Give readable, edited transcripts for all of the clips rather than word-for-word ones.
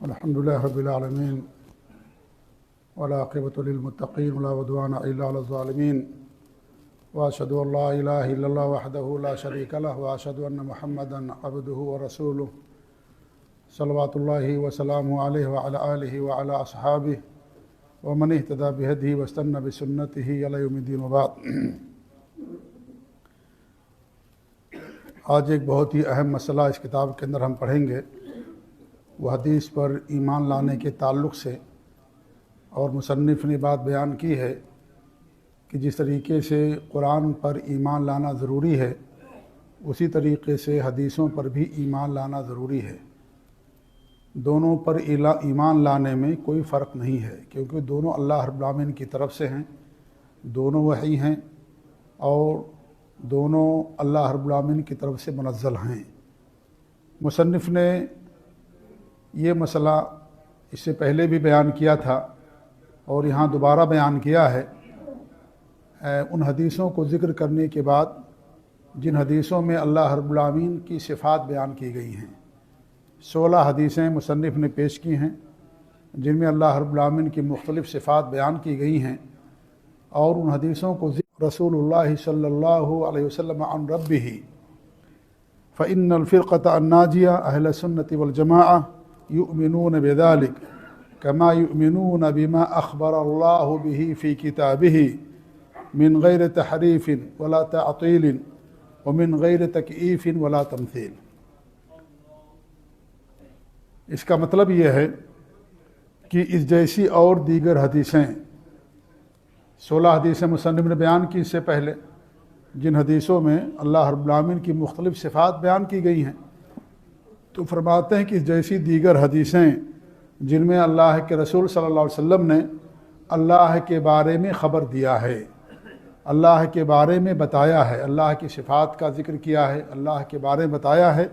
الحمد لله رب العالمين والعاقبة للمتقين ولا عدوان إلا على الظالمين وأشهد أن لا إله إلا الله وحده لا شريك له وأشهد أن محمدا عبده ورسوله صلوات الله وسلامه عليه وعلى آله وعلى أصحابه ومن اهتدى بهديه واستنى بسنته إلى يوم الدين وبعد۔ آج ایک بہت ہی اہم مسئلہ اس کتاب کے اندر ہم پڑھیں گے، وہ حدیث پر ایمان لانے کے تعلق سے، اور مصنف نے بات بیان کی ہے کہ جس طریقے سے قرآن پر ایمان لانا ضروری ہے اسی طریقے سے حدیثوں پر بھی ایمان لانا ضروری ہے۔ دونوں پر ایمان لانے میں کوئی فرق نہیں ہے، کیونکہ دونوں اللہ رب العالمین کی طرف سے ہیں، دونوں وحی ہیں اور دونوں اللہ رب العالمین کی طرف سے منزل ہیں۔ مصنف نے یہ مسئلہ اس سے پہلے بھی بیان کیا تھا اور یہاں دوبارہ بیان کیا ہے، ان حدیثوں کو ذکر کرنے کے بعد جن حدیثوں میں اللہ رب العالمین کی صفات بیان کی گئی ہیں۔ 16 حدیثیں مصنف نے پیش کی ہیں جن میں اللہ رب العالمین کی مختلف صفات بیان کی گئی ہیں، اور ان حدیثوں کو رسول اللہ صلی اللہ علیہ وسلم عن ربہ فإن الفرقة الناجیہ اہل السنة والجماعہ یؤمنون بذلك كما يؤمنون بما اخبر اللہ به في کتابہ من غیر تحریف ولا تعطیل ومن غیر تکییف ولا تمثیل۔ اس کا مطلب یہ ہے کہ اس جیسی اور دیگر حدیثیں 16 حدیثیں مصنف نے بیان کی اس سے پہلے، جن حدیثوں میں اللہ رب العالمین کی مختلف صفات بیان کی گئی ہیں، تو فرماتے ہیں کہ اس جیسی دیگر حدیثیں جن میں اللہ کے رسول صلی اللہ علیہ وسلم نے اللہ کے بارے میں خبر دیا ہے، اللہ کے بارے میں بتایا ہے، اللہ کی صفات کا ذکر کیا ہے، اللہ کے بارے میں بتایا ہے،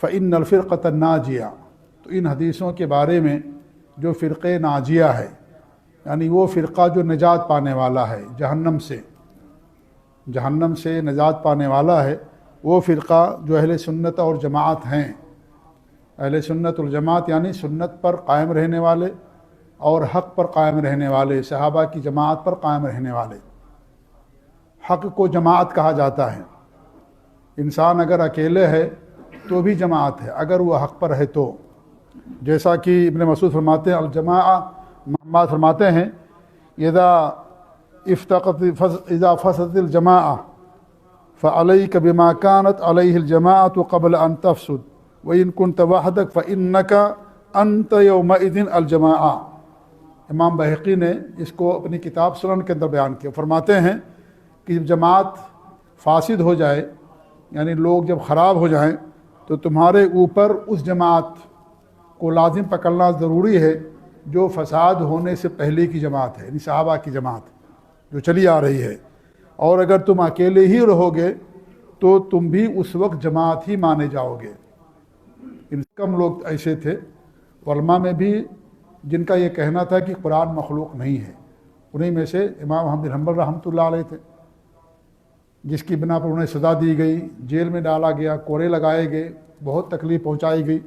فإن الفرقة الناجیہ، تو ان حدیثوں کے بارے میں جو فرقہ ناجیہ ہے، یعنی وہ فرقہ جو نجات پانے والا ہے، جہنم سے نجات پانے والا ہے، وہ فرقہ جو اہل سنت اور جماعت ہیں۔ اہل سنت والجماعت یعنی سنت پر قائم رہنے والے اور حق پر قائم رہنے والے، صحابہ کی جماعت پر قائم رہنے والے۔ حق کو جماعت کہا جاتا ہے، انسان اگر اکیلے ہے تو بھی جماعت ہے اگر وہ حق پر ہے تو، جیسا کہ ابن مسعود فرماتے ہیں الجماعہ، محمد فرماتے ہیں اذا فسدت الجماعہ فعلیک بما كانت علیہ الجماعۃ قبل ان تفسد وان كنت وحدک فانک انت یومئذ الجماعہ۔ امام بہقی نے اس کو اپنی کتاب سنن کے اندر بیان کیا، فرماتے ہیں کہ جب جماعت فاسد ہو جائے، یعنی لوگ جب خراب ہو جائیں، تو تمہارے اوپر اس جماعت کو لازم پکڑنا ضروری ہے جو فساد ہونے سے پہلے کی جماعت ہے، یعنی صحابہ کی جماعت جو چلی آ رہی ہے۔ اور اگر تم اکیلے ہی رہو گے تو تم بھی اس وقت جماعت ہی مانے جاؤ گے۔ ان کم لوگ ایسے تھے علماء میں بھی جن کا یہ کہنا تھا کہ قرآن مخلوق نہیں ہے، انہی میں سے امام احمد بن حنبل رحمۃ اللہ علیہ تھے، جس کی بنا پر انہیں سزا دی گئی، جیل میں ڈالا گیا، کوڑے لگائے گئے، بہت تکلیف پہنچائی گئی۔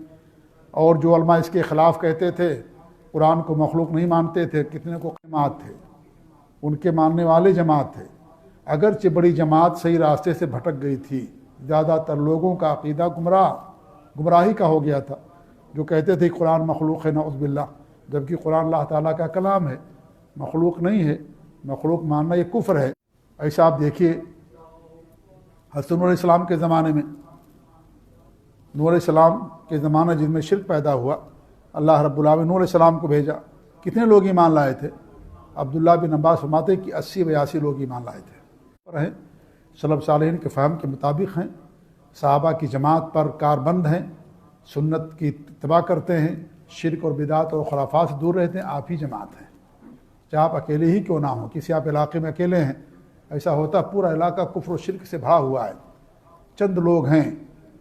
اور جو علماء اس کے خلاف کہتے تھے، قرآن کو مخلوق نہیں مانتے تھے، کتنے کو جماعت تھے، ان کے ماننے والے جماعت تھے۔ اگرچہ بڑی جماعت صحیح راستے سے بھٹک گئی تھی، زیادہ تر لوگوں کا عقیدہ گمراہی کا ہو گیا تھا، جو کہتے تھے قرآن مخلوق ہے، نعوذ باللہ، جبکہ قرآن اللہ تعالیٰ کا کلام ہے، مخلوق نہیں ہے، مخلوق ماننا یہ کفر ہے۔ ایسا آپ دیکھیے حضرت نوح علیہ السلام کے زمانے میں، نوح علیہ السلام کے زمانہ جن میں شرک پیدا ہوا، اللہ رب العالمین نوح علیہ السلام کو بھیجا، کتنے لوگ ایمان لائے تھے؟ عبداللہ بن عباس فرماتے کہ 80-82 لوگ ایمان لائے تھے۔ سلف صالحین کے فہم کے مطابق ہیں، صحابہ کی جماعت پر کاربند ہیں، سنت کی اتباع کرتے ہیں، شرک اور بدعت اور خرافات سے دور رہتے ہیں، آپ ہی جماعت ہیں، چاہے آپ اکیلے ہی کیوں نہ ہوں۔ کسی آپ علاقے میں اکیلے ہیں، ایسا ہوتا پورا علاقہ کفر و شرک سے بھرا ہوا ہے، چند لوگ ہیں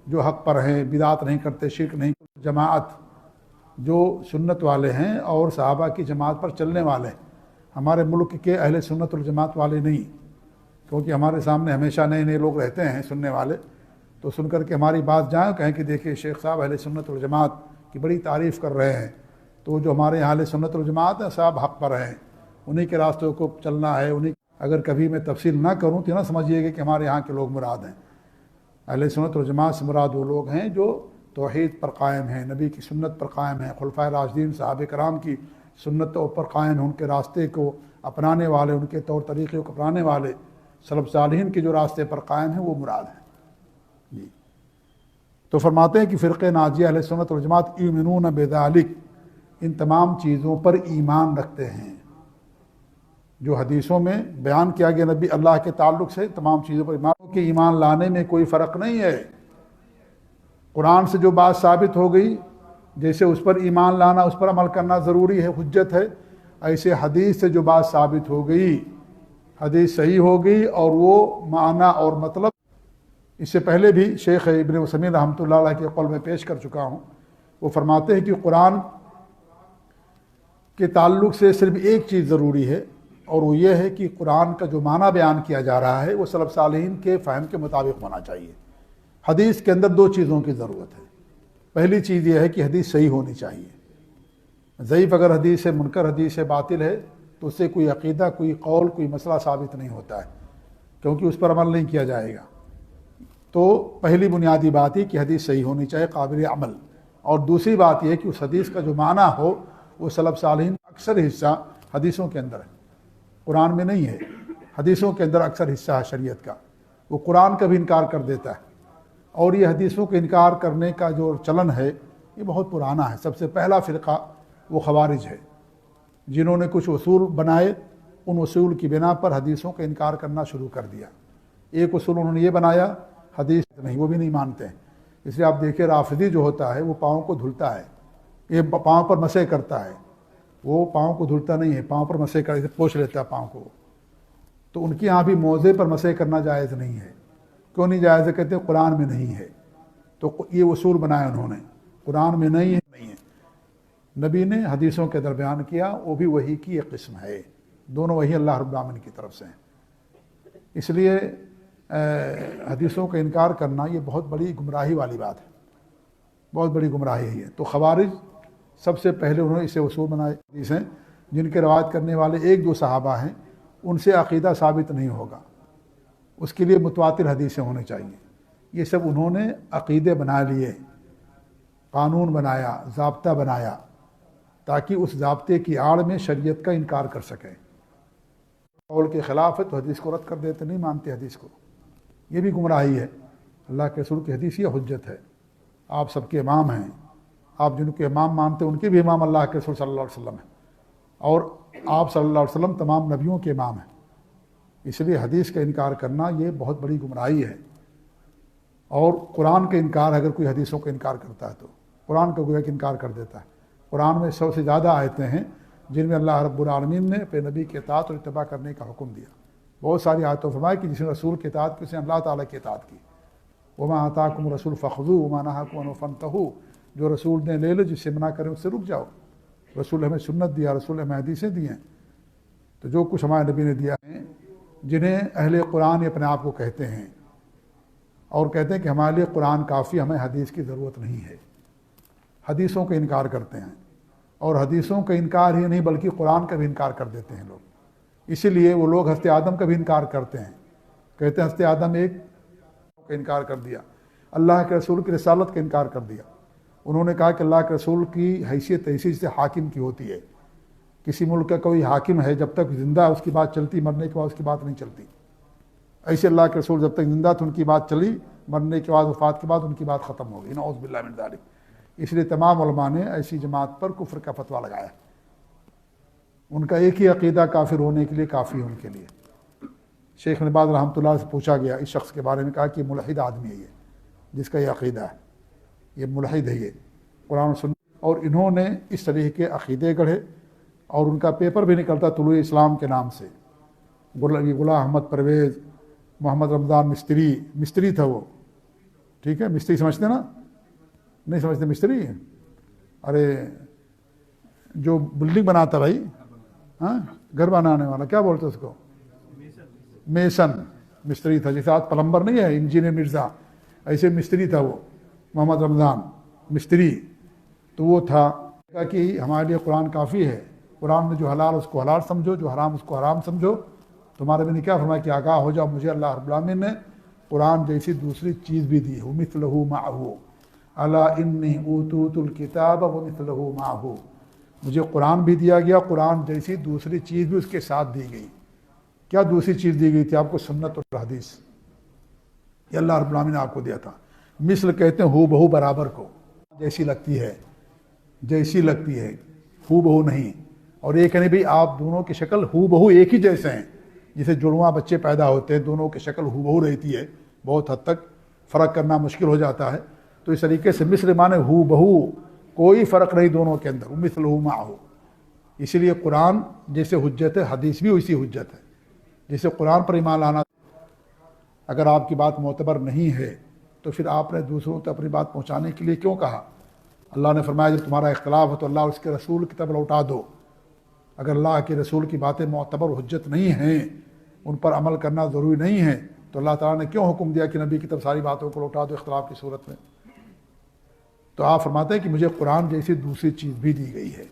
جو حق پر ہیں، بدعت نہیں کرتے، شرک نہیں کرتے، جماعت جو سنت والے ہیں اور صحابہ کی جماعت پر چلنے والے ہیں۔ ہمارے ملک کے اہل سنت والجماعت والے نہیں، کیونکہ ہمارے سامنے ہمیشہ نئے نئے لوگ رہتے ہیں سننے والے، تو سن کر کے ہماری بات جائیں، کہیں کہ دیکھیے شیخ صاحب اہل سنت والجماعت کی بڑی تعریف کر رہے ہیں، تو جو ہمارے اہل سنت والجماعت ہیں صاحب حق پر ہیں، انہی کے راستوں کو چلنا ہے۔ انہی اگر کبھی میں تفصیل نہ کروں تو نہ سمجھیے گا کہ ہمارے یہاں کے لوگ مراد ہیں۔ اہل سنت والجماعت سے مراد وہ لوگ ہیں جو توحید پر قائم ہیں، نبی کی سنت پر قائم ہیں، خلفائے راشدین صحابہ کرام کی سنتوں پر قائم ہیں، ان کے راستے کو اپنانے والے، ان کے طور طریقے کو اپنانے والے، سلف صالحین کے جو راستے پر قائم ہیں وہ مراد ہیں۔ جی تو فرماتے ہیں کہ فرقہ ناجیہ اہل سنت والجماعت یؤمنون بذالک، ان تمام چیزوں پر ایمان رکھتے ہیں جو حدیثوں میں بیان کیا گیا نبی اللہ کے تعلق سے، تمام چیزوں پر ایمان لانے میں کوئی فرق نہیں ہے۔ قرآن سے جو بات ثابت ہو گئی، جیسے اس پر ایمان لانا، اس پر عمل کرنا ضروری ہے، حجت ہے، ایسے حدیث سے جو بات ثابت ہو گئی، حدیث صحیح ہو گئی اور وہ معنی اور مطلب، اس سے پہلے بھی شیخ ابن عثیمین رحمۃ اللہ علیہ کے قول میں پیش کر چکا ہوں، وہ فرماتے ہیں کہ قرآن کے تعلق سے صرف ایک چیز ضروری ہے، اور وہ یہ ہے کہ قرآن کا جو معنی بیان کیا جا رہا ہے وہ سلف صالحین کے فہم کے مطابق ہونا چاہیے۔ حدیث کے اندر دو چیزوں کی ضرورت ہے۔ پہلی چیز یہ ہے کہ حدیث صحیح ہونی چاہیے۔ ضعیف اگر حدیث ہے، منکر حدیث ہے، باطل ہے، تو اس سے کوئی عقیدہ، کوئی قول، کوئی مسئلہ ثابت نہیں ہوتا ہے، کیونکہ اس پر عمل نہیں کیا جائے گا۔ تو پہلی بنیادی بات یہ کہ حدیث صحیح ہونی چاہیے، قابل عمل، اور دوسری بات یہ کہ اس حدیث کا جو معنی ہو وہ سلف صالحین اکثر حصہ حدیثوں کے اندر ہے، قرآن میں نہیں ہے، حدیثوں کے اندر اکثر حصہ ہے شریعت کا، وہ قرآن کا بھی انکار کر دیتا ہے۔ اور یہ حدیثوں کے انکار کرنے کا جو چلن ہے یہ بہت پرانا ہے۔ سب سے پہلا فرقہ وہ خوارج ہے، جنہوں نے کچھ اصول بنائے، ان اصول کی بنا پر حدیثوں کا انکار کرنا شروع کر دیا۔ ایک اصول انہوں نے یہ بنایا، حدیث نہیں، وہ بھی نہیں مانتے ہیں۔ اس لیے آپ دیکھیں رافضی جو ہوتا ہے وہ پاؤں کو دھلتا ہے، یہ پاؤں پر مسح کرتا ہے، وہ پاؤں کو دھلتا نہیں ہے، پاؤں پر مسح کر پوچھ لیتا ہے پاؤں کو۔ تو ان کے یہاں بھی موزے پر مسح کرنا جائز نہیں ہے۔ کیوں نہیں جائز ہے؟ کہتے ہیں قرآن میں نہیں ہے۔ تو یہ اصول بنایا انہوں نے، قرآن میں نہیں ہے، نبی نے حدیثوں کے در بیان کیا، وہ بھی وحی کی ایک قسم ہے، دونوں وحی اللہ رب العالمین کی طرف سے ہیں۔ اس لیے حدیثوں کا انکار کرنا یہ بہت بڑی گمراہی والی بات ہے، بہت بڑی گمراہی ہے۔ تو خوارج سب سے پہلے انہوں نے اسے اصول بنائے، حدیثیں جن کے روایت کرنے والے ایک دو صحابہ ہیں، ان سے عقیدہ ثابت نہیں ہوگا، اس کے لیے متواتر حدیثیں ہونے چاہیے۔ یہ سب انہوں نے عقیدے بنا لیے، قانون بنایا، ضابطہ بنایا، تاکہ اس ضابطے کی آڑ میں شریعت کا انکار کر سکیں۔ قول کے خلاف ہے تو حدیث کو رد کر دیتے، نہیں مانتے حدیث کو، یہ بھی گمراہی ہے۔ اللہ کے رسول کی حدیث یہ حجت ہے، آپ سب کے امام ہیں، آپ جن کے امام مانتے ہیں ان کے بھی امام اللہ کے رسول صلی اللہ علیہ وسلم ہیں، اور آپ صلی اللہ علیہ وسلم تمام نبیوں کے امام ہیں۔ اس لیے حدیث کا انکار کرنا یہ بہت بڑی گمراہی ہے۔ اور قرآن کا انکار، اگر کوئی حدیثوں کا انکار کرتا ہے تو قرآن کا گویا کہ انکار کر دیتا ہے۔ قرآن میں 100 سے زیادہ آیتیں ہیں جن میں اللہ رب العالمین نے اپنے نبی کے اطاعت اور اتباع کرنے کا حکم دیا۔ بہت ساری آیتوں فرمایا کہ جس نے رسول کی اطاعت کی اس نے اللہ تعالیٰ کی اطاعت کی۔ وما آتاکم الرسول فخذوہ وما نہاکم عنہ فانتہوا، جو رسول نے لے لو، جس سے منع کریں اس سے رک جاؤ۔ رسول ہمیں سنت دیا، رسول ہمیں حدیثیں دی ہیں، تو جو کچھ ہمارے نبی نے دیا ہے، جنہیں اہل قرآن اپنے آپ کو کہتے ہیں اور کہتے ہیں کہ ہمارے لیے قرآن کافی، ہمیں حدیث کی ضرورت نہیں ہے، حدیثوں کا انکار کرتے ہیں، اور حدیثوں کا انکار ہی نہیں بلکہ قرآن کا بھی انکار کر دیتے ہیں لوگ۔ اسی لیے وہ لوگ حضرت آدم کا بھی انکار کرتے ہیں، کہتے ہیں حضرت آدم ایک کا انکار کر دیا، اللہ کے رسول کی رسالت کا انکار کر دیا۔ انہوں نے کہا کہ اللہ کے رسول کی حیثیت سے حاکم کی ہوتی ہے، کسی ملک کا کوئی حاکم ہے جب تک زندہ اس کی بات چلتی، مرنے کے بعد اس کی بات نہیں چلتی۔ ایسے اللہ کے رسول جب تک زندہ تھے ان کی بات چلی، مرنے کے بعد، وفات کے بعد ان کی بات ختم ہو گئی، نعوذ باللہ من ذالک۔ اس لیے تمام علماء نے ایسی جماعت پر کفر کا فتویٰ لگایا۔ ان کا ایک ہی عقیدہ کافر ہونے کے لیے کافی ہے ان کے لیے۔ شیخ ابن باز رحمۃ اللہ سے پوچھا گیا اس شخص کے بارے میں، کہا کہ ملحد آدمی ہے یہ، جس کا یہ عقیدہ ہے، یہ ملحد ہے، یہ قرآن و سنت، اور انہوں نے اس طریقے کے عقیدے گڑھے، اور ان کا پیپر بھی نکلتا طلوع اسلام کے نام سے۔ غلام احمد پرویز، محمد رمضان مستری تھا وہ، ٹھیک ہے، مستری سمجھتے نا؟ نہیں سمجھتے مستری؟ ارے جو بلڈنگ بناتا بھائی، ہاں گھر بنانے والا، کیا بولتے اس کو؟ میسن مستری تھا، جیسے آج پلمبر نہیں ہے انجینئر مرزا، ایسے مستری تھا وہ محمد رمضان مستری۔ تو وہ تھا کہ ہمارے لیے قرآن کافی ہے، قرآن میں جو حلال اس کو حلال سمجھو، جو حرام اس کو حرام سمجھو. تمہارے میں نے کیا فرمایا کہ آگاہ ہو جاؤ، مجھے اللہ رب العالمین نے قرآن جیسی دوسری چیز بھی دی ہے، مثلہ معہ الا انی اوتیت الکتاب ومثلہ معہ. مجھے قرآن بھی دیا گیا، قرآن جیسی دوسری چیز بھی اس کے ساتھ دی گئی. کیا دوسری چیز دی گئی تھی آپ کو؟ سنت اور حدیث. یہ اللہ رب العالمین نے آپ کو دیا تھا. مثل کہتے ہیں ہو بہو برابر کو، جیسی لگتی ہے، جیسی لگتی ہے، ہو بہو نہیں. اور یہ کہنے بھی آپ دونوں کی شکل ہو بہو ایک ہی جیسے ہیں. جسے جڑواں بچے پیدا ہوتے ہیں دونوں کی شکل ہو بہو رہتی ہے، بہت حد تک فرق کرنا مشکل ہو جاتا ہے. تو اس طریقے سے مثل مانے ہو بہو، کوئی فرق نہیں دونوں کے اندر. مثلہ معہ. اسی لیے قرآن جیسے حجت ہے، حدیث بھی اسی حجت ہے. جیسے قرآن پر ایمان لانا، اگر آپ کی بات معتبر نہیں ہے تو پھر آپ نے دوسروں تک اپنی بات پہنچانے کے لیے کیوں کہا؟ اللہ نے فرمایا جب تمہارا اختلاف ہو تو اللہ اور اس کے رسول کی طرف لوٹا دو. اگر اللہ کے رسول کی باتیں معتبر حجت نہیں ہیں، ان پر عمل کرنا ضروری نہیں ہے، تو اللہ تعالیٰ نے کیوں حکم دیا کہ نبی کی طرف ساری باتوں کو لوٹا دو اختلاف کی صورت میں؟ تو آپ فرماتے ہیں کہ مجھے قرآن جیسی دوسری چیز بھی دی گئی ہے.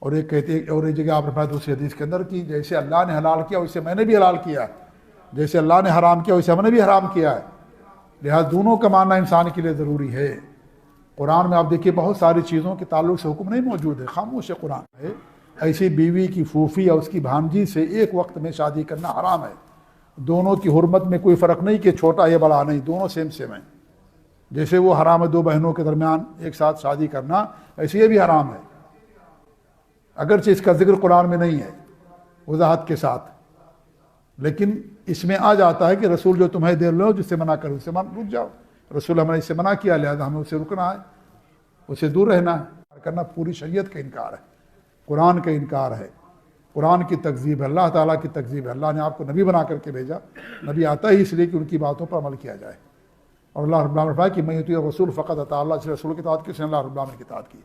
اور ایک کہتے ہیں، اور ایک جگہ آپ نے فرمایا دوسری حدیث کے اندر کہ جیسے اللہ نے حلال کیا ویسے میں نے بھی حلال کیا ہے، جیسے اللہ نے حرام کیا ویسے ہم نے بھی حرام کیا ہے. لہٰذا دونوں کا ماننا انسان کے لیے ضروری ہے. قرآن میں آپ دیکھیے بہت ساری چیزوں کے تعلق سے حکم نہیں موجود ہے، خاموش قرآن ہے. ایسی بیوی کی پھوپھی یا اس کی بھانجی سے ایک وقت میں شادی کرنا حرام ہے. دونوں کی حرمت میں کوئی فرق نہیں کہ چھوٹا یا بڑا نہیں، دونوں سیم سیم ہیں. جیسے وہ حرام ہے دو بہنوں کے درمیان ایک ساتھ شادی کرنا، ایسے یہ بھی حرام ہے. اگرچہ اس کا ذکر قرآن میں نہیں ہے وضاحت کے ساتھ، لیکن اس میں آ جاتا ہے کہ رسول جو تمہیں دے لو جس سے منع کرو اس سے رک جاؤ. رسول ہم نے اس سے منع کیا، لہذا ہمیں اسے رکنا ہے، اسے دور رہنا ہے. کرنا پوری شریعت کا انکار ہے، قرآن کا انکار ہے، قرآن کی تکذیب ہے، اللہ تعالیٰ کی تکذیب ہے. اللہ نے آپ کو نبی بنا کر کے بھیجا، نبی آتا ہی اس لیے کہ ان کی باتوں پر عمل کیا جائے. اور اللہ رب العالمین نے فرمایا کہ میں یطیع الرسول فقد اطاع اللہ، اس رسول کی اطاعت کی اس نے اللہ رب العالمین کی اطاعت کی.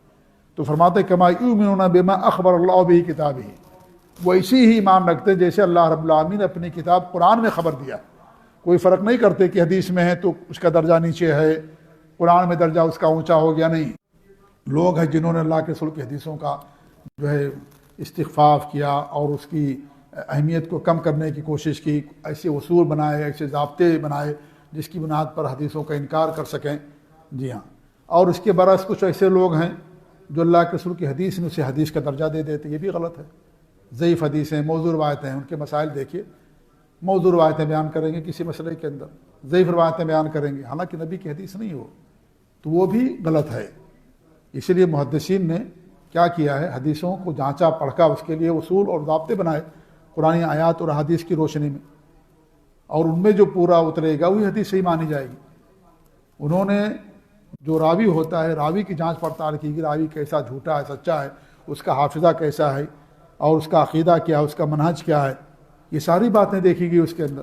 تو فرماتے ہیں کما یؤمنون بما اخبر اللہ بہ کتابہ، وہ اسی ہی ایمان رکھتے جیسے اللہ رب العالمین نے اپنی کتاب قرآن میں خبر دیا. کوئی فرق نہیں کرتے کہ حدیث میں ہے تو اس کا درجہ نیچے ہے، قرآن میں درجہ اس کا اونچا ہو گیا. نہیں، لوگ ہیں جنہوں نے اللہ کے رسول کی حدیثوں کا جو ہے استخفاف کیا اور اس کی اہمیت کو کم کرنے کی کوشش کی. ایسے اصول بنائے، ایسے ضابطے بنائے جس کی بنیاد پر حدیثوں کا انکار کر سکیں. جی ہاں، اور اس کے برعکس کچھ ایسے لوگ ہیں جو اللہ کے رسول کی حدیث میں اسے حدیث کا درجہ دے دیتے. یہ بھی غلط ہے. ضعیف حدیثیں، موضوع روایتیں ہیں، ان کے مسائل دیکھیے. موضوع روایتیں بیان کریں گے کسی مسئلے کے اندر، ضعیف روایتیں بیان کریں گے حالانکہ نبی کی حدیث نہیں ہو، تو وہ بھی غلط ہے. اسی لیے محدثین نے کیا کیا ہے، حدیثوں کو جانچا پڑھا، اس کے لیے اصول اور ضابطے بنائے قرآن آیات اور حدیث کی روشنی میں، اور ان میں جو پورا اترے گا وہی حدیث صحیح مانی جائے گی. انہوں نے جو راوی ہوتا ہے، راوی کی جانچ پڑتال کی کہ راوی کیسا جھوٹا ہے سچا ہے، اس کا حافظہ کیسا ہے، اور اس کا عقیدہ کیا ہے، اس کا منہج کیا ہے، یہ ساری باتیں دیکھی گئی اس کے اندر.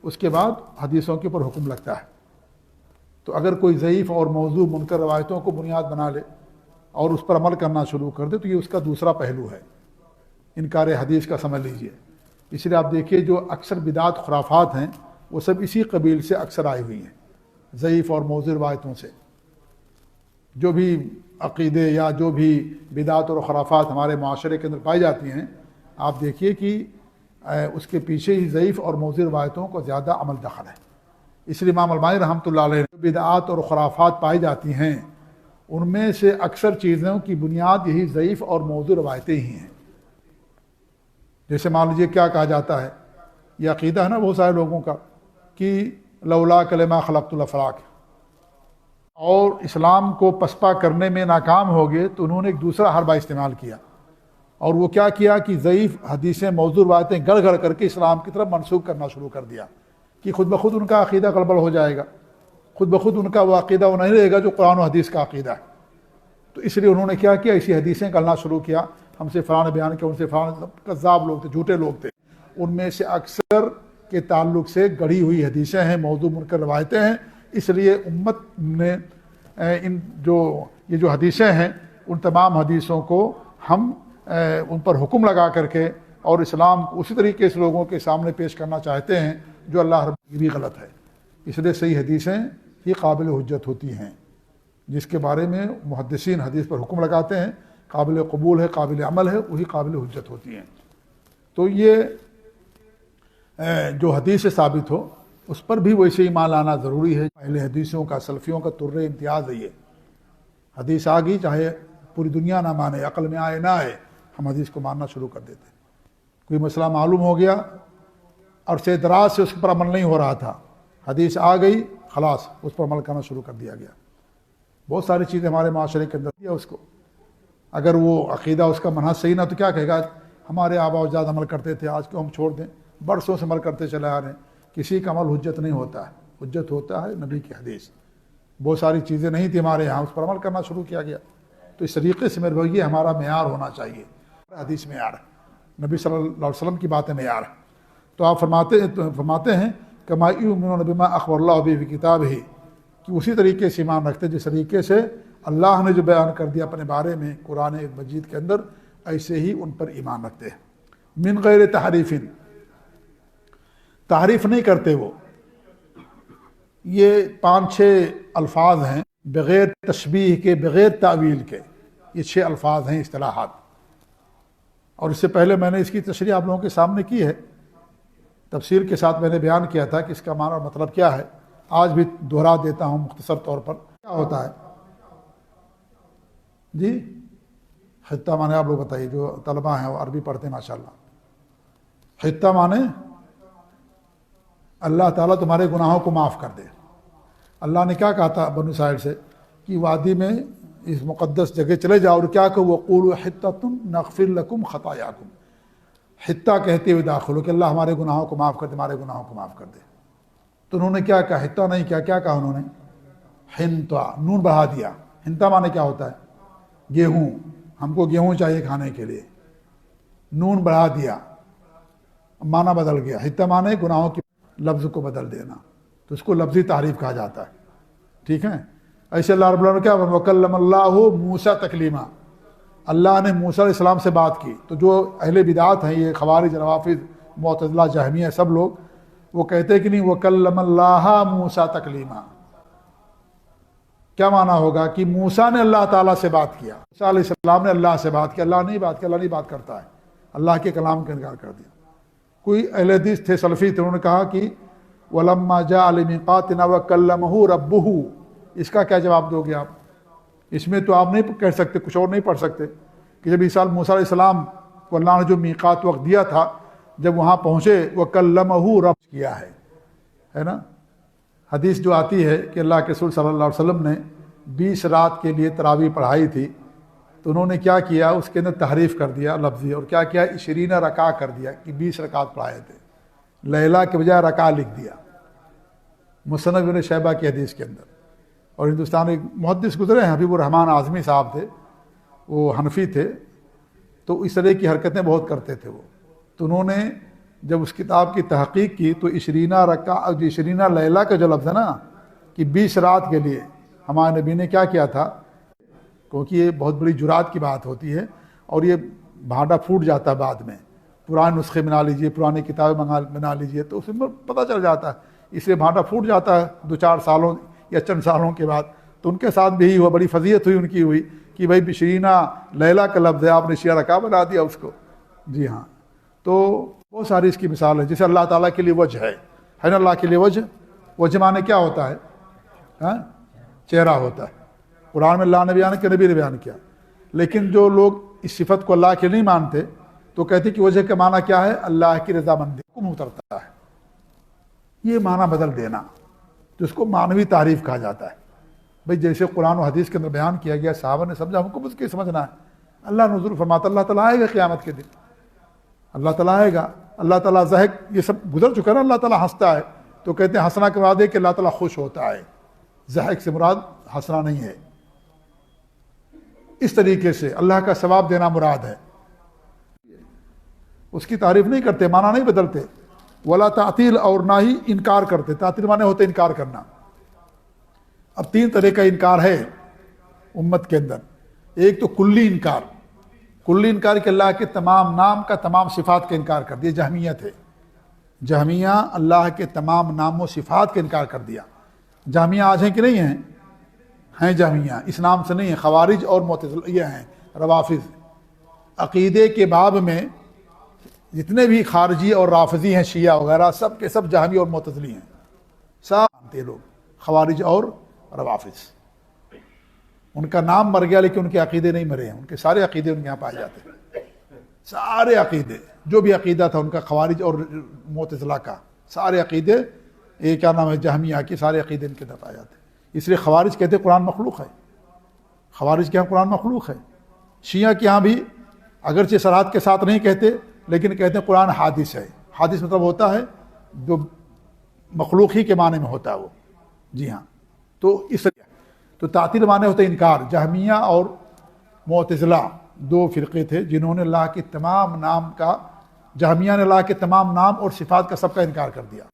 اس کے بعد حدیثوں کے اوپر حکم لگتا ہے. تو اگر کوئی ضعیف اور موضوع منکر روایتوں کو بنیاد بنا لے اور اس پر عمل کرنا شروع کر دے تو یہ اس کا دوسرا پہلو ہے، انکار حدیث کا سمجھ لیجئے. اس لیے آپ دیکھیے جو اکثر بدعات خرافات ہیں وہ سب اسی قبیل سے اکثر آئی ہوئی ہیں، ضعیف اور موضوع روایتوں سے. جو بھی عقیدے یا جو بھی بدعات اور خرافات ہمارے معاشرے کے اندر پائی جاتی ہیں، آپ دیکھیے کہ اس کے پیچھے ہی ضعیف اور موضوع روایتوں کو زیادہ عمل دخل ہے. اس لیے امام البانی رحمۃ اللہ علیہ بدعات اور خرافات پائی جاتی ہیں ان میں سے اکثر چیزوں کی بنیاد یہی ضعیف اور موضوع روایتیں ہی ہیں. جیسے مان لیجیے کیا کہا جاتا ہے، یہ عقیدہ ہے نا بہت سارے لوگوں کا کہ لولا کلمہ خلقت الافلاک، اور اسلام کو پسپا کرنے میں ناکام ہو گئے تو انہوں نے ایک دوسرا حربہ استعمال کیا، اور وہ کیا کیا کہ ضعیف حدیثیں موضوع روایتیں گڑ گڑ کر کے اسلام کی طرف منسوخ کرنا شروع کر دیا کہ خود بخود ان کا عقیدہ گڑبڑ ہو جائے گا، خود بخود ان کا وہ عقیدہ وہ نہیں رہے گا جو قرآن و حدیث کا عقیدہ ہے. تو اس لیے انہوں نے کیا کیا، ایسی حدیثیں گلنا شروع کیا، ہم سے فلاں نے بیان کیا، ان سے فلاں، کذاب لوگ تھے، جھوٹے لوگ تھے. ان میں سے اکثر کے تعلق سے گڑھی ہوئی حدیثیں ہیں، موضوع منکر روایتیں ہیں. اس لیے امت نے یہ جو حدیثیں ہیں ان تمام حدیثوں کو ہم ان پر حکم لگا کر کے اور اسلام اسی طریقے سے لوگوں کے سامنے پیش کرنا چاہتے ہیں جو اللہ رب بھی غلط ہے. اس لیے صحیح حدیثیں ہی قابل حجت ہوتی ہیں. جس کے بارے میں محدثین حدیث پر حکم لگاتے ہیں قابل قبول ہے، قابل عمل ہے، وہی قابل حجت ہوتی ہیں۔ تو یہ جو حدیث سے ثابت ہو اس پر بھی ویسے ایمان لانا ضروری ہے۔ اہل حدیثوں کا، سلفیوں کا تر امتیاز ہے یہ۔ حدیث آ گئی چاہے پوری دنیا نہ مانے، عقل میں آئے نہ آئے، ہم حدیث کو ماننا شروع کر دیتے۔ کوئی مسئلہ معلوم ہو گیا اور سے دراز سے اس پر عمل نہیں ہو رہا تھا، حدیث آ گئی، خلاص اس پر عمل کرنا شروع کر دیا گیا۔ بہت ساری چیزیں ہمارے معاشرے کے اندر دیا اس کو، اگر وہ عقیدہ اس کا منہج صحیح نہ تو کیا کہے گا ہمارے آباء و اجداد عمل کرتے تھے، آج کو ہم چھوڑ دیں؟ برسوں سے عمل کرتے چلے آ رہے ہیں۔ کسی کا عمل حجت نہیں ہوتا ہے، حجت ہوتا ہے نبی کی حدیث۔ بہت ساری چیزیں نہیں تھی ہمارے یہاں، اس پر عمل کرنا شروع کیا گیا۔ تو اس طریقے سے میرے بھائی یہ ہمارا معیار ہونا چاہیے، حدیث معیار ہے، نبی صلی اللہ علیہ وسلم کی باتیں معیار ہے۔ تو آپ فرماتے ہیں کما یؤمنون بما اخبر اللہ بہ فی کتابہ، کہ اسی طریقے سے ایمان رکھتے جس طریقے سے اللہ نے جو بیان کر دیا اپنے بارے میں قرآن مجید کے اندر، ایسے ہی ان پر ایمان رکھتے ہیں۔ من غیر تحریف، تحریف نہیں کرتے وہ۔ یہ 5-6 الفاظ ہیں بغیر تشبیہ کے، بغیر تعویل کے، یہ 6 الفاظ ہیں اصطلاحات۔ اور اس سے پہلے میں نے اس کی تشریح آپ لوگوں کے سامنے کی ہے، تفسیر کے ساتھ میں نے بیان کیا تھا کہ اس کا معنی اور مطلب کیا ہے۔ آج بھی دہرا دیتا ہوں مختصر طور پر۔ کیا ہوتا ہے جی؟ خطہ معنی آپ لوگ بتائیے، جو طلبہ ہیں وہ عربی پڑھتے ہیں ماشاءاللہ۔ خطہ معنی اللہ تعالیٰ تمہارے گناہوں کو معاف کر دے۔ اللہ نے کیا کہا تھا بنو اسرائیل سے کہ وادی میں اس مقدس جگہ چلے جاؤ اور کیا کہ وقولوا حطۃ نغفر لکم خطایاکم، حطہ کہتے ہوئے داخل ہو کہ اللہ ہمارے گناہوں کو معاف کر دے، ہمارے گناہوں کو معاف کر دے۔ تو انہوں نے کیا کہا؟ حطہ نہیں کیا کہا انہوں نے؟ حنطہ، نون بڑھا دیا۔ حنطہ معنی کیا ہوتا ہے؟ گیہوں، ہم کو گیہوں چاہیے کھانے کے لیے، نون بڑھا دیا، معنی بدل گیا۔ حطہ معنی گناہوں کی لفظ کو بدل دینا، تو اس کو لفظی تعریف کہا جاتا ہے، ٹھیک ہے۔ ایسے اللہ رب العالمین نے کیا وکلم اللہ موسیٰ تکلیما، اللہ نے موسیٰ علیہ السلام سے بات کی۔ تو جو اہل بدعات ہیں، یہ خوارج، روافض، معتزلہ، جہمیہ، سب لوگ وہ کہتے ہیں کہ نہیں وکلم اللہ موسیٰ تکلیما، کیا معنی ہوگا کہ موسیٰ نے اللہ تعالیٰ سے بات کیا، موسیٰ علیہ السلام نے اللہ سے بات کیا، اللہ نہیں بات کیا، اللہ نہیں بات کرتا ہے، اللہ کے کلام کا انکار کر دیا۔ کوئی اہل حدیث تھے، سلفی تھے، انہوں نے کہا کہ وَلَمَّا جَاءَ لِمِيقَاتِنَا وَكَلَّمَهُ رَبُّهُ، اس کا کیا جواب دو گے آپ؟ اس میں تو آپ نہیں کہہ سکتے، کچھ اور نہیں پڑھ سکتے کہ جب عیسیٰ موسیٰ علیہ السلام کو اللہ نے جو میقات وقت دیا تھا، جب وہاں پہنچے وَكَلَّمَهُ رَبُّ کیا ہے نا۔ حدیث جو آتی ہے کہ اللہ کے رسول صلی اللہ علیہ وسلم نے 20 رات کے لیے تراویح پڑھائی تھی، تو انہوں نے کیا کیا؟ اس کے اندر تحریف کر دیا لفظی، اور کیا کیا؟ 20 رکعہ کر دیا کہ 20 رکعت پڑھائے تھے، لیلہ کے بجائے رکعہ لکھ دیا، مصنف ابن شیبہ کی حدیث کے اندر۔ اور ہندوستان ایک محدث گزرے ہیں، حبیب الرحمن اعظمی صاحب تھے، وہ حنفی تھے، تو اس طرح کی حرکتیں بہت کرتے تھے وہ۔ تو انہوں نے جب اس کتاب کی تحقیق کی تو 20 رکعہ، 20 لیلہ کا جو لفظ ہے نا کہ 20 رات کے لیے، ہمارے نبی نے کیا کیا تھا، کیونکہ یہ بہت بڑی جرات کی بات ہوتی ہے اور یہ بھانڈا پھوٹ جاتا ہے بعد میں، پرانے نسخے بنا لیجئے، پرانی کتابیں بنا لیجئے تو اس میں پتہ چل جاتا ہے، اس لیے بھانڈا پھوٹ جاتا ہے 2-4 سالوں یا چند سالوں کے بعد۔ تو ان کے ساتھ بھی یہی ہوا، بڑی فضیلت ہوئی ان کی ہوئی کہ بھائی 20 لیلہ کا لفظ ہے، آپ نے 20 رکعہ بنا دیا اس کو۔ جی ہاں، تو بہت ساری اس کی مثال ہے، جیسے اللہ تعالیٰ کے لیے وجہ ہے نا، اللہ کے لیے وجہ معنی کیا ہوتا ہے؟ چہرہ ہوتا ہے۔ قرآن میں اللہ نے بیان کیا، نبی نے بیان کیا، لیکن جو لوگ اس صفت کو اللہ کے نہیں مانتے تو کہتے کہ وجہ کا معنی کیا ہے؟ اللہ کی رضامندی کو اترتا ہے، یہ معنی بدل دینا، تو اس کو معنوی تعریف کہا جاتا ہے۔ بھئی جیسے قرآن و حدیث کے اندر بیان کیا گیا، صحابہ نے سمجھا، ہم کو بس کے سمجھنا ہے۔ اللہ نزول فرماتا، اللہ تعالیٰ آئے گا قیامت کے دن، اللہ تعالیٰ آئے گا، اللہ تعالیٰ ضحک، یہ سب گزر چکا نا، اللہ تعالیٰ ہنستا ہے، تو کہتے ہیں ہنسنا کے مراد ہے کہ اللہ تعالیٰ خوش ہوتا ہے، ضحک سے مراد ہنسنا نہیں ہے۔ اس طریقے سے اللہ کا ثواب دینا مراد ہے، اس کی تعریف نہیں کرتے، معنی نہیں بدلتے۔ ولا تعطیل، اور نہ ہی انکار کرتے، تعطیل معنی ہوتے انکار کرنا۔ اب 3 طرح کا انکار ہے امت کے اندر، ایک تو کلی انکار، کلی انکار کہ اللہ کے تمام نام کا، تمام صفات کا انکار کر دیا، جہمیہ تھے، جہمیہ اللہ کے تمام نام و صفات کا انکار کر دیا۔ جہمیہ آج ہیں کہ نہیں ہیں؟ ہیں جہمیہ، اس نام سے نہیں ہیں، خوارج اور معتزلیہ ہیں روافض۔ عقیدے کے باب میں جتنے بھی خارجی اور رافضی ہیں شیعہ وغیرہ سب کے سب جہمی اور معتزلی ہیں، سب مانتے لوگ خوارج اور روافض۔ ان کا نام مر گیا لیکن ان کے عقیدے نہیں مرے ہیں، ان کے سارے عقیدے ان کے یہاں پائے جاتے ہیں، سارے عقیدے جو بھی عقیدہ تھا ان کا خوارج اور معتزلہ کا، سارے عقیدے یہ کیا نام ہے جہمیہ کے سارے عقیدے ان کے اندر پائے جاتے ہیں۔ اس لیے خوارج کہتے ہیں قرآن مخلوق ہے، خوارج کے یہاں قرآن مخلوق ہے۔ شیعہ کے یہاں بھی اگرچہ صراحت کے ساتھ نہیں کہتے لیکن کہتے ہیں قرآن حادث ہے۔ حادث مطلب ہوتا ہے جو مخلوق ہی کے معنی میں ہوتا ہے وہ، جی ہاں۔ تو اس تو تعطیل معنی ہوتا ہے انکار۔ جہمیہ اور معتزلہ دو فرقے تھے جنہوں نے اللہ کے تمام نام کا، جہمیہ نے اللہ کے تمام نام اور صفات کا سب کا انکار کر دیا۔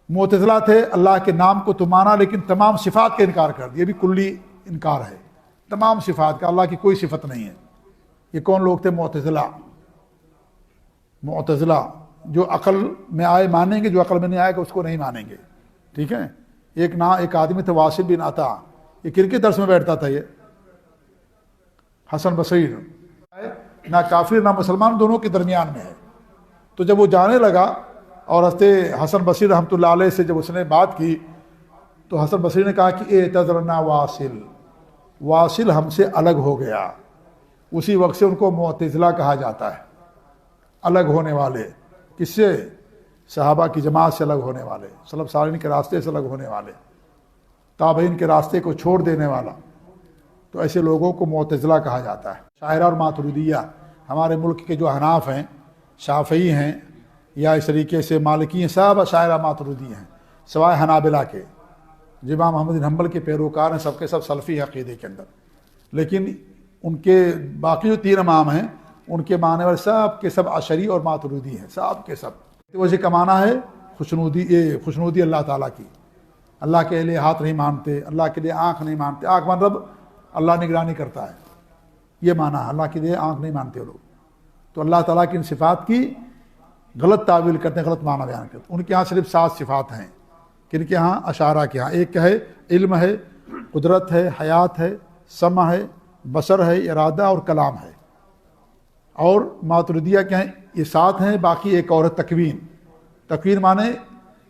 معتزلہ تھے اللہ کے نام کو تو مانا لیکن تمام صفات کا انکار کر دیا، یہ بھی کلی انکار ہے، تمام صفات کا، اللہ کی کوئی صفت نہیں ہے۔ یہ کون لوگ تھے؟ معتزلہ۔ معتزلہ جو عقل میں آئے مانیں گے، جو عقل میں نہیں آئے گا اس کو نہیں مانیں گے، ٹھیک ہے۔ ایک آدمی تھا واصل بن عطا، یہ کرکٹ درس میں بیٹھتا تھا، یہ حسن بصری نہ کافر نہ مسلمان دونوں کے درمیان میں ہے۔ تو جب وہ جانے لگا اور حضرت حسن بصری رحمۃ اللہ علیہ سے جب اس نے بات کی تو حسن بصری نے کہا کہ اعتذرنا واصل ہم سے الگ ہو گیا۔ اسی وقت سے ان کو معتزلہ کہا جاتا ہے، الگ ہونے والے۔ کس سے؟ صحابہ کی جماعت سے الگ ہونے والے، سلف صالحین کے راستے سے الگ ہونے والے، تابعین کے راستے کو چھوڑ دینے والا، تو ایسے لوگوں کو معتزلہ کہا جاتا ہے۔ شاعرہ اور ماتریدیہ ہمارے ملک کے جو حناف ہیں، شافعی ہیں یا اس طریقے سے مالکی ہیں، سب شاعرہ ماتریدی ہیں سوائے حنابلہ کے، جو امام احمد بن حنبل کے پیروکار ہیں، سب کے سب سلفی عقیدے کے اندر۔ لیکن ان کے باقی جو تین امام ہیں ان کے معنی والے سب کے سب عشری اور ماتریدی ہیں، سب کے سب۔ وجہ کا معنی ہے خوشنودی اللہ تعالیٰ کی، اللہ کے لیے ہاتھ نہیں مانتے، اللہ کے لیے آنکھ نہیں مانتے، آنکھ مطلب اللہ نگرانی کرتا ہے، یہ معنی ہے، اللہ کے لیے آنکھ نہیں مانتے لوگ۔ تو اللہ تعالیٰ کی ان صفات کی غلط تعویل کرتے ہیں، غلط معنی بیان کرتے ہیں۔ ان کے ہاں صرف 7 صفات ہیں، کن کے ہاں؟ اشاعرہ کے ہاں۔ ایک ہے علم ہے، قدرت ہے، حیات ہے، سمع ہے، بصر ہے، ارادہ اور کلام ہے۔ اور ماتریدیہ کے ہیں یہ 7 ہیں، باقی ایک اور ہے تکوین۔ تکوین معنی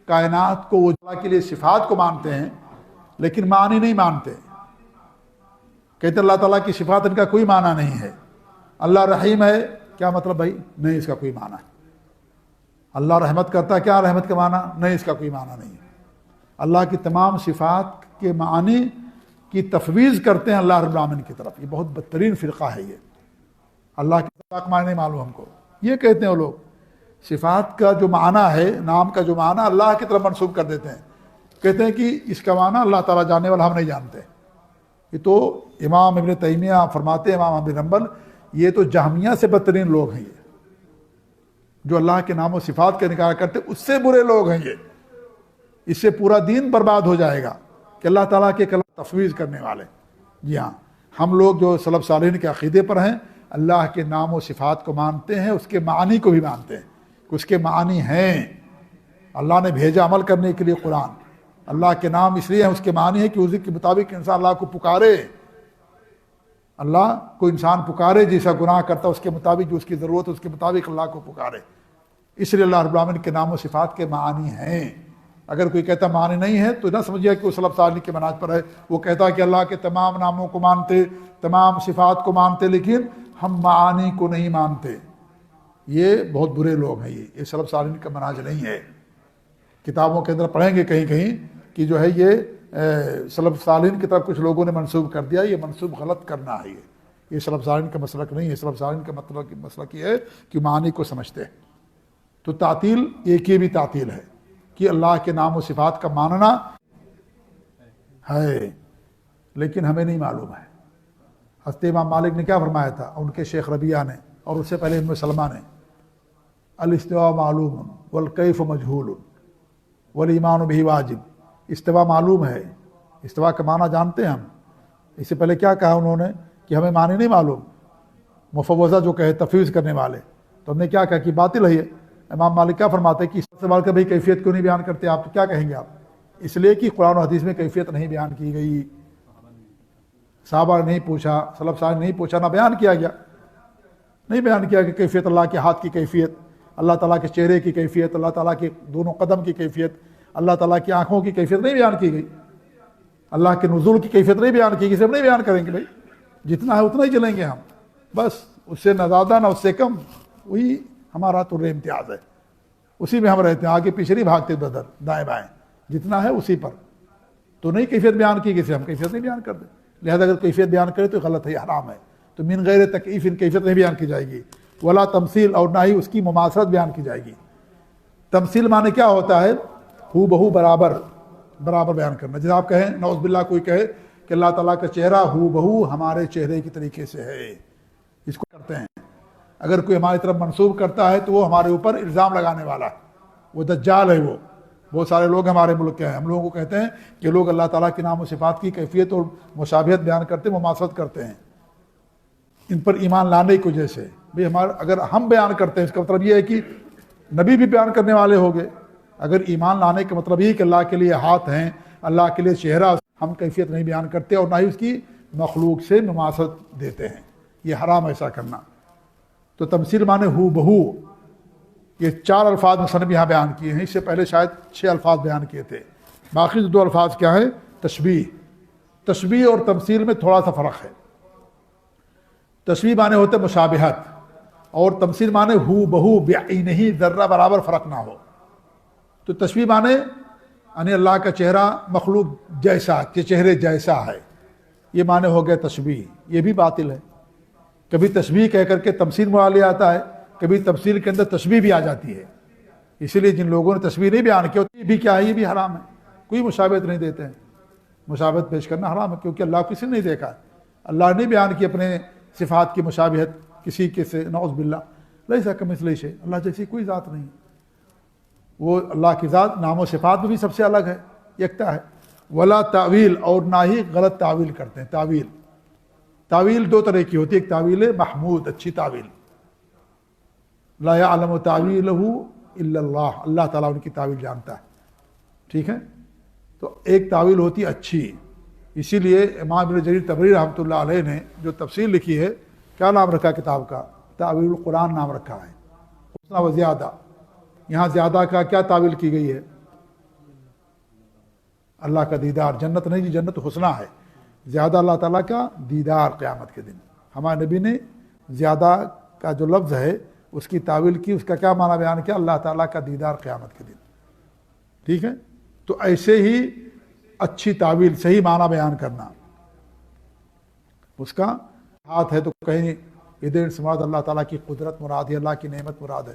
کائنات کو وہ اللہ کے لیے صفات کو مانتے ہیں لیکن معنی نہیں مانتے، کہتے ہیں اللہ تعالیٰ کی صفات ان کا کوئی معنی نہیں ہے۔ اللہ رحیم ہے، کیا مطلب بھائی؟ نہیں، اس کا کوئی معنی ہے۔ اللہ رحمت کرتا ہے، کیا رحمت کا معنی؟ نہیں، اس کا کوئی معنی نہیں ہے۔ اللہ کی تمام صفات کے معنی کی تفویض کرتے ہیں اللہ رب العالمین کی طرف۔ یہ بہت بدترین فرقہ ہے، یہ اللہ کے صفات معنی نہیں معلوم ہم کو، یہ کہتے ہیں وہ لوگ۔ صفات کا جو معنی ہے، نام کا جو معنی اللہ کی طرف منسوب کر دیتے ہیں، کہتے ہیں کہ اس کا معنی اللہ تعالیٰ جاننے والا، ہم نہیں جانتے۔ یہ تو امام ابن تیمیہ فرماتے ہیں، امام احمد بن حنبل، یہ تو جہمیہ سے بدترین لوگ ہیں، یہ جو اللہ کے نام و صفات کا انکار کرتے اس سے برے لوگ ہیں یہ۔ اس سے پورا دین برباد ہو جائے گا کہ اللہ تعالیٰ کے کلام تفویض کرنے والے۔ جی ہاں، ہم لوگ جو سلف صالحین کے عقیدے پر ہیں، اللہ کے نام و صفات کو مانتے ہیں، اس کے معانی کو بھی مانتے ہیں کہ اس کے معانی ہیں۔ اللہ نے بھیجا عمل کرنے کے لیے قرآن، اللہ کے نام اس لیے ہیں، اس کے معنی ہے کہ اس کے مطابق انسان اللہ کو پکارے، اللہ کو انسان پکارے، جیسا گناہ کرتا ہے اس کے مطابق، جو اس کی ضرورت ہے اس کے مطابق اللہ کو پکارے۔ اس لیے اللہ رب العالمین کے نام و صفات کے معانی ہیں۔ اگر کوئی کہتا معنی نہیں ہے تو نہ سمجھیے کہ وہ سلف صالحین کے منہج پر ہے، وہ کہتا ہے کہ اللہ کے تمام ناموں کو مانتے، تمام صفات کو مانتے، لیکن ہم معانی کو نہیں مانتے۔ یہ بہت برے لوگ ہیں، یہ سلف صالحین کا منہج نہیں ہے۔ کتابوں کے اندر پڑھیں گے کہیں کہیں کہ جو ہے یہ سلف صالحین کی طرف کچھ لوگوں نے منسوب کر دیا، یہ منسوب غلط کرنا ہے، یہ سلف صالحین کا مسلک نہیں ہے۔ سلف صالحین کا مسلک یہ ہے کہ معنی کو سمجھتے ہیں۔ تو تعطیل ایک یہ بھی تعطیل ہے کہ اللہ کے نام و صفات کا ماننا ہے لیکن ہمیں نہیں معلوم ہے۔ حضرت امام مالک نے کیا فرمایا تھا، ان کے شیخ ربیعہ نے، اور اس سے پہلے ام سلمہ نے، الاستواء معلوم والکیف مجہول والایمان بہ واجب۔ استوا معلوم ہے، استوا کا معنی جانتے ہیں ہم۔ اس سے پہلے کیا کہا انہوں نے کہ ہمیں معنی نہیں معلوم، مفوضہ جو کہے تفویض کرنے والے، تو ہم نے کیا کہا کہ باطل ہے یہ۔ امام مالک کیا فرماتے ہیں کہ اس سوال کا بھائی کیفیت کیوں نہیں بیان کرتے آپ، تو کیا کہیں گے آپ؟ اس لیے کہ قرآن و حدیث میں کیفیت نہیں بیان کی گئی، صحابہ نے نہیں پوچھا، سلف صالح نے نہیں پوچھا، نہ بیان کیا گیا، نہیں بیان کیا کہ کیفیت اللہ کے ہاتھ کی کیفیت، اللہ تعالیٰ کے چہرے کی کیفیت، اللہ تعالیٰ کے دونوں قدم کی کیفیت، اللہ تعالیٰ کی آنکھوں کی کیفیت نہیں بیان کی گئی، اللہ کے نزول کی کیفیت نہیں بیان کی گئی، صرف نہیں بیان کریں گے بھائی، جتنا ہے اتنا ہی چلیں گے ہم، بس اس سے نہ زیادہ نہ اس سے کم، وہی ہمارا تو امتیاز ہے، اسی میں ہم رہتے ہیں، آگے پیچھے نہیں بھاگتے بدر دائیں بائیں، جتنا ہے اسی پر، تو نہیں کیفیت بیان کی گئی، ہم کیفیت نہیں بیان کرتے، لہذا اگر کیفیت بیان کرے تو غلط ہے، حرام ہے، تو من غیر تکیف ان کیفیت نہیں بیان کی جائے گی، ولا تمثیل، اور نہ ہی اس کی مماثلت بیان کی جائے گی۔ تمثیل معنی کیا ہوتا ہے؟ ہو بہو برابر بیان کرنا، جیسے آپ کہیں نعوذ باللہ کوئی کہے کہ اللہ تعالیٰ کا چہرہ ہو بہو ہمارے چہرے کی طریقے سے ہے، اس کو کرتے ہیں، اگر کوئی ہماری طرف منسوب کرتا ہے تو وہ ہمارے اوپر الزام لگانے والا ہے، وہ دجال ہے، وہ بہت سارے لوگ ہمارے ملک کے ہیں، ہم لوگوں کو کہتے ہیں کہ لوگ اللہ تعالیٰ کے نام و صفات کی کیفیت اور مشابہت بیان کرتے ہیں، مماثلت کرتے ہیں، ان پر ایمان لانے کی وجہ سے بھی اگر ہم بیان کرتے ہیں اس کا مطلب یہ ہے کہ نبی بھی بیان کرنے والے ہو گئے، اگر ایمان لانے کا مطلب یہ کہ اللہ کے لیے ہاتھ ہیں، اللہ کے لیے چہرہ، ہم کیفیت نہیں بیان کرتے اور نہ ہی اس کی مخلوق سے مماثلت دیتے ہیں، یہ حرام ایسا کرنا۔ تو تمثیل معنی ہو بہو، یہ 4 الفاظ مصنف یہاں بیان کیے ہیں، اس سے پہلے شاید 6 الفاظ بیان کیے تھے، باقی 2 الفاظ کیا ہیں؟ تشبیہ اور تمثیل میں تھوڑا سا فرق ہے، تشبیہ معنی ہوتے مشابہت، اور تمثیل معنی ہو بہو بعینہ، ذرہ برابر فرق نہ ہو، تو تشبیہ معنی یعنی اللہ کا چہرہ مخلوق جیسا، کہ چہرے جیسا ہے، یہ معنی ہو گیا تشبیہ، یہ بھی باطل ہے، کبھی تشبیہ کہہ کر کے تمثیل مراد لیا جاتا ہے، کبھی تمثیل کے اندر تشبیہ بھی آ جاتی ہے، اسی لیے جن لوگوں نے تشبیہ نہیں بیان کیا یہ بھی کیا ہے، یہ بھی حرام ہے، کوئی مشابہت نہیں دیتے ہیں، مشابہت پیش کرنا حرام ہے، کیونکہ اللہ کسی نے نہیں دیکھا ہے، اللہ نے بیان کی اپنے صفات کی مشابہت کسی کے سے، نعوذ باللہ، لیس کمثلہ شیء، اللہ جیسی کوئی ذات نہیں، وہ اللہ کی ذات نام و صفات میں بھی سب سے الگ ہے، یکتا ہے، ولا تعویل، اور نہ ہی غلط تعویل کرتے ہیں۔ تعویل 2 طرح کی ہوتی ہے، ایک تعویل محمود، اچھی تعویل، لا یعلم تعویلہ الا اللہ، اللہ تعالیٰ ان کی تعویل جانتا ہے، ٹھیک ہے، تو ایک تعویل ہوتی ہے اچھی، اسی لیے امام ابن جریر طبری رحمۃ اللہ علیہ نے جو تفسیر لکھی ہے، کیا نام رکھا کتاب کا؟ تعویل القرآن نام رکھا ہے، حسنہ و زیادہ، یہاں زیادہ کا کیا تعویل کی گئی ہے؟ اللہ کا دیدار، جنت نہیں جی، جنت حسنہ ہے، زیادہ اللہ تعالیٰ کا دیدار قیامت کے دن، ہمارے نبی نے زیادہ کا جو لفظ ہے اس کی تعویل کی، اس کا کیا معنی بیان کیا؟ اللہ تعالیٰ کا دیدار قیامت کے دن، ٹھیک ہے، تو ایسے ہی اچھی تعویل، صحیح معنی بیان کرنا، اس کا ہاتھ ہے تو کہیں ادھر سے مراد اللہ تعالیٰ کی قدرت مراد ہے، اللہ کی نعمت مراد ہے،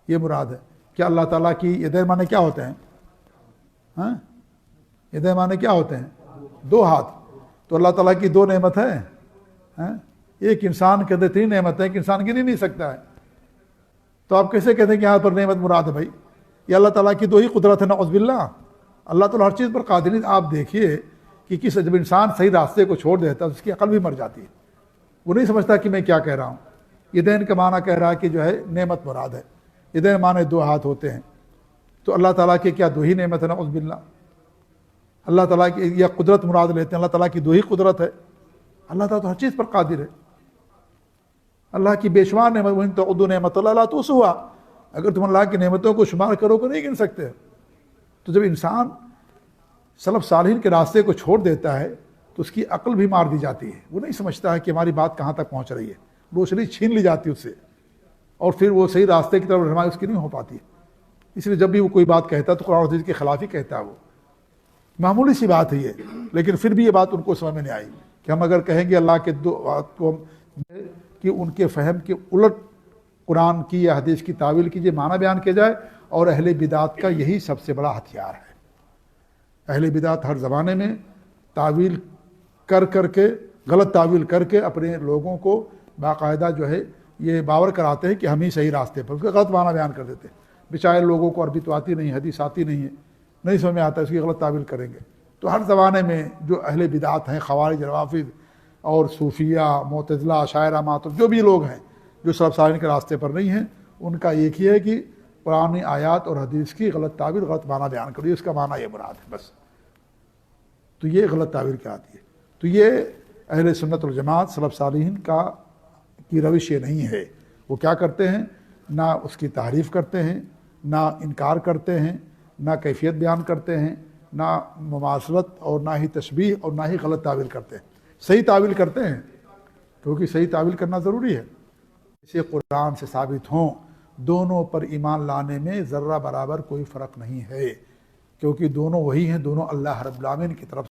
یہ مراد ہے، کیا اللہ تعالیٰ کی ادھر معنی کیا ہوتے ہیں؟ ہاں، ادھر معنی کیا ہوتے ہیں؟ 2 ہاتھ، تو اللہ تعالیٰ کی 2 نعمت ہے، ایک انسان کے اندر 3 نعمت ہے، ایک انسان گن ہی نہیں سکتا ہے، تو آپ کیسے کہتے ہیں کہ یہاں پر نعمت مراد ہے؟ بھائی یہ اللہ تعالیٰ کی 2 ہی قدرت ہے، نعوذ باللہ، اللہ تعالیٰ ہر چیز پر قادر ہے۔ آپ دیکھیے کہ جب انسان صحیح راستے کو چھوڑ دیتا ہے اس کی عقل بھی مر جاتی ہے، وہ نہیں سمجھتا کہ میں کیا کہہ رہا ہوں، یدین کا معنی کہہ رہا ہے کہ جو ہے نعمت مراد ہے، یدین معنی 2 ہاتھ ہوتے ہیں، تو اللہ تعالیٰ کے کیا 2 ہی نعمت ہے؟ نعوذ باللہ، اللہ تعالیٰ کی یا قدرت مراد لیتے ہیں، اللہ تعالیٰ کی 2 ہی قدرت ہے، اللہ تعالیٰ تو ہر چیز پر قادر ہے، اللہ کی بے شمار نعمت، وَإِن تَعُدُّوا نِعْمَتَ اللَّهِ لَا تُحْصُوهَا، اگر تم اللہ کی نعمتوں کو شمار کرو تو نہیں گن سکتے۔ تو جب انسان سلف صالحین کے راستے کو چھوڑ دیتا ہے تو اس کی عقل بھی مار دی جاتی ہے، وہ نہیں سمجھتا ہے کہ ہماری بات کہاں تک پہنچ رہی ہے، روشنی چھین لی جاتی ہے اس سے، اور پھر وہ صحیح راستے کی طرف رہنمائی اس کی نہیں ہو پاتی ہے۔ اس لیے جب بھی وہ کوئی بات کہتا ہے تو قرآن و حدیث کے خلاف ہی کہتا ہے، وہ معمولی سی بات ہے یہ، لیکن پھر بھی یہ بات ان کو سمجھ میں نہیں آئی کہ ہم اگر کہیں گے اللہ کے 2 بات کو کہ ان کے فہم کے الٹ قرآن کی یا حدیث کی تعویل کیجیے، معنی بیان کیا جائے، اور اہل بدعت کا یہی سب سے بڑا ہتھیار ہے۔ اہل بدعت ہر زمانے میں تعویل کر کے، غلط تعویل کر کے اپنے لوگوں کو باقاعدہ جو ہے یہ باور کراتے ہیں کہ ہم ہی صحیح راستے پر، اس کا غلط معنی بیان کر دیتے ہیں، بیچارے لوگوں کو عربی تو آتی نہیں، حدیث آتی نہیں ہے، نہیں سمجھ میں آتا، اس کی غلط تعویل کریں گے۔ تو ہر زمانے میں جو اہل بدعت ہیں، خوارج، روافض اور صوفیہ، معتزلہ، اشاعرہ، ماتریدی، جو بھی لوگ ہیں جو سلف صالحین کے راستے پر نہیں ہیں، ان کا ایک ہی ہے کہ قرآن آیات اور حدیث کی غلط تعبیر، غلط معنی بیان کر، اس کا معنی یہ مراد ہے بس، تو یہ غلط تعبیر کیا آتی ہے۔ تو یہ اہل سنت والجماعت سلف صالحین کی روش یہ نہیں ہے. وہ کیا کرتے ہیں؟ نہ اس کی تعریف کرتے ہیں، نہ انکار کرتے ہیں، نہ کیفیت بیان کرتے ہیں، نہ مماثلت اور نہ ہی تشبیہ اور نہ ہی غلط تعویل کرتے ہیں. صحیح تعویل کرتے ہیں کیونکہ صحیح تعویل کرنا ضروری ہے. اسے قرآن سے ثابت ہوں، دونوں پر ایمان لانے میں ذرہ برابر کوئی فرق نہیں ہے، کیونکہ دونوں وہی ہیں، دونوں اللہ رب العالمین کی طرف